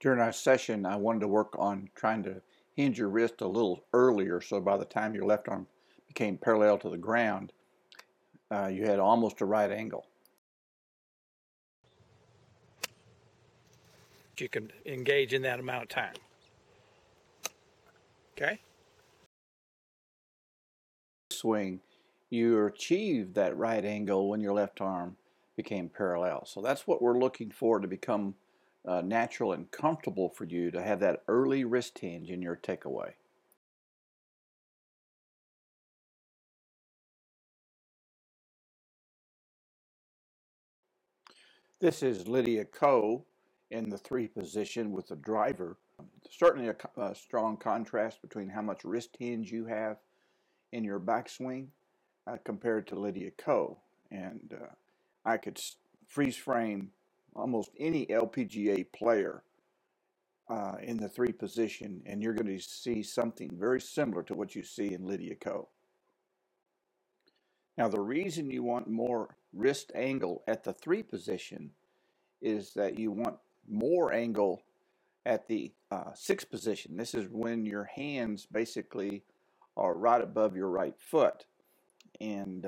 During our session, I wanted to work on trying to hinge your wrist a little earlier, so by the time your left arm became parallel to the ground, you had almost a right angle. You can engage in that amount of time. Okay? Swing, you achieved that right angle when your left arm became parallel. So that's what we're looking for to become natural and comfortable for you to have that early wrist hinge in your takeaway. This is Lydia Ko in the 3 position with the driver. Certainly a strong contrast between how much wrist hinge you have in your backswing compared to Lydia Ko. And I could freeze frame almost any LPGA player in the 3 position, and you're going to see something very similar to what you see in Lydia Ko. Now, the reason you want more wrist angle at the 3 position is that you want more angle at the 6 position. This is when your hands basically are right above your right foot. And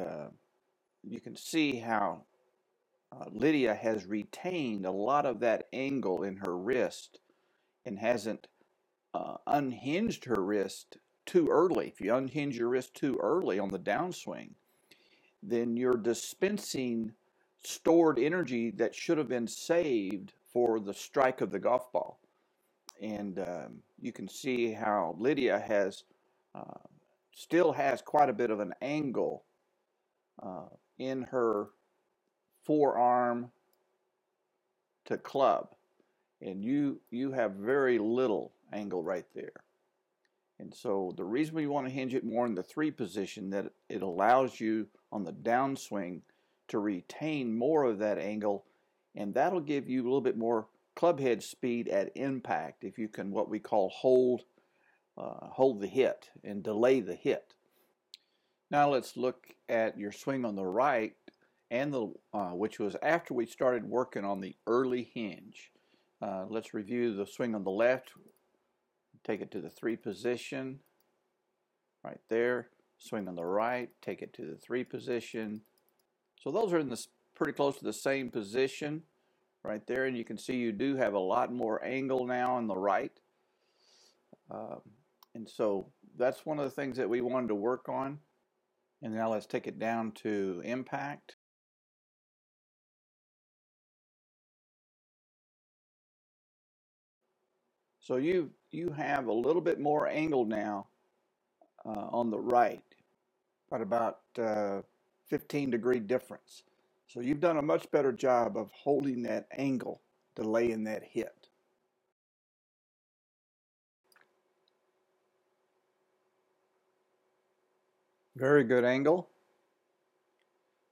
you can see how Lydia has retained a lot of that angle in her wrist and hasn't unhinged her wrist too early. If you unhinge your wrist too early on the downswing, then you're dispensing stored energy that should have been saved for the strike of the golf ball. And you can see how Lydia has still has quite a bit of an angle in her forearm to club, and you have very little angle right there. And so the reason we want to hinge it more in the 3 position, that it allows you on the downswing to retain more of that angle, and that'll give you a little bit more club head speed at impact if you can, what we call, hold the hit and delay the hit. Now let's look at your swing on the right, and the which was after we started working on the early hinge. Let's review the swing on the left. Take it to the 3 position, right there. Swing on the right, take it to the 3 position. So those are in this pretty close to the same position right there, and you can see you do have a lot more angle now on the right. And so that's one of the things that we wanted to work on. And now let's take it down to impact. So you have a little bit more angle now on the right, but about 15-degree difference. So you've done a much better job of holding that angle, delaying that hit. Very good angle.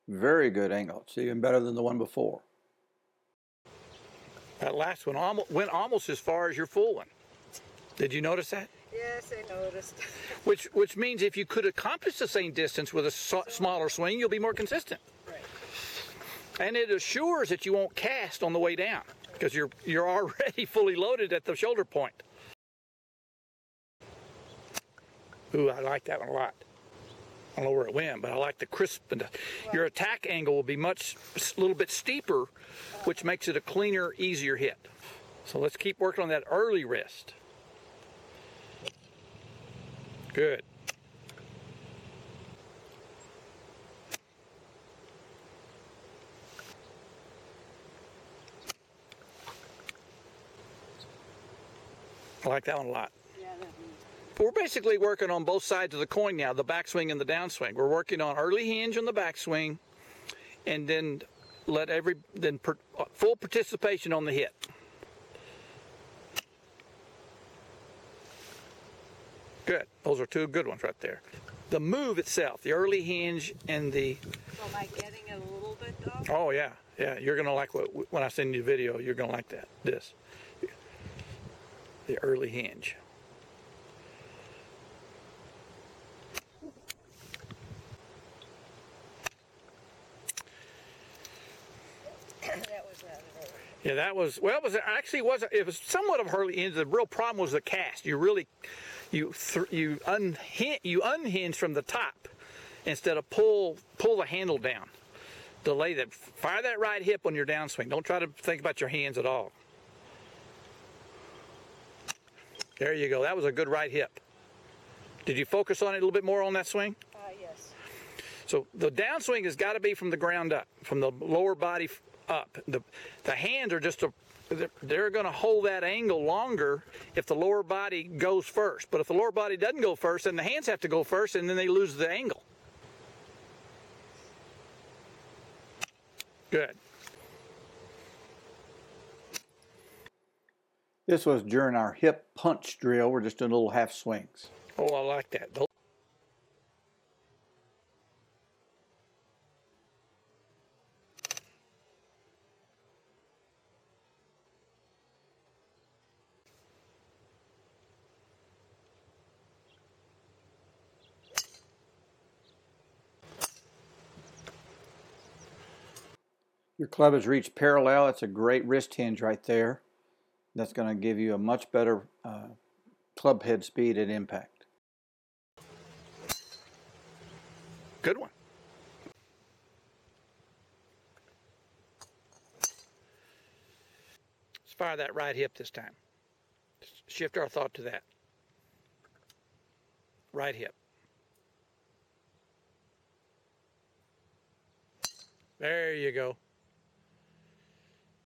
Very good angle. It's even better than the one before. That last one went almost as far as your full one. Did you notice that? Yes, I noticed. Which means if you could accomplish the same distance with a smaller swing, you'll be more consistent. Right. And it assures that you won't cast on the way down because you're already fully loaded at the shoulder point. Ooh, I like that one a lot. I don't know where it went, but I like the crisp. And your attack angle will be a little bit steeper, which makes it a cleaner, easier hit. So let's keep working on that early wrist. Good. I like that one a lot. Yeah, We're basically working on both sides of the coin now, the backswing and the downswing. We're working on early hinge on the backswing, and then full participation on the hit. Good. Those are 2 good ones right there. The move itself, the early hinge and the... So am I getting it a little bit though? Oh, yeah. Yeah, you're going to like when I send you the video, you're going to like this. The early hinge. That was Yeah, that was, well, it was somewhat of a hurley. The real problem was the cast. You unhinge from the top instead of pull the handle down. Delay that. Fire that right hip on your downswing. Don't try to think about your hands at all. There you go. That was a good right hip. Did you focus on it a little bit more on that swing? Yes. So the downswing has got to be from the ground up, from the lower body up. The hands are they're going to hold that angle longer if the lower body goes first. But if the lower body doesn't go first, then the hands have to go first, and then they lose the angle. Good. This was during our hip punch drill. We're just doing little half swings. Oh, I like that. Your club has reached parallel. That's a great wrist hinge right there. That's going to give you a much better club head speed at impact. Good one. Let's fire that right hip this time. Shift our thought to that. Right hip. There you go.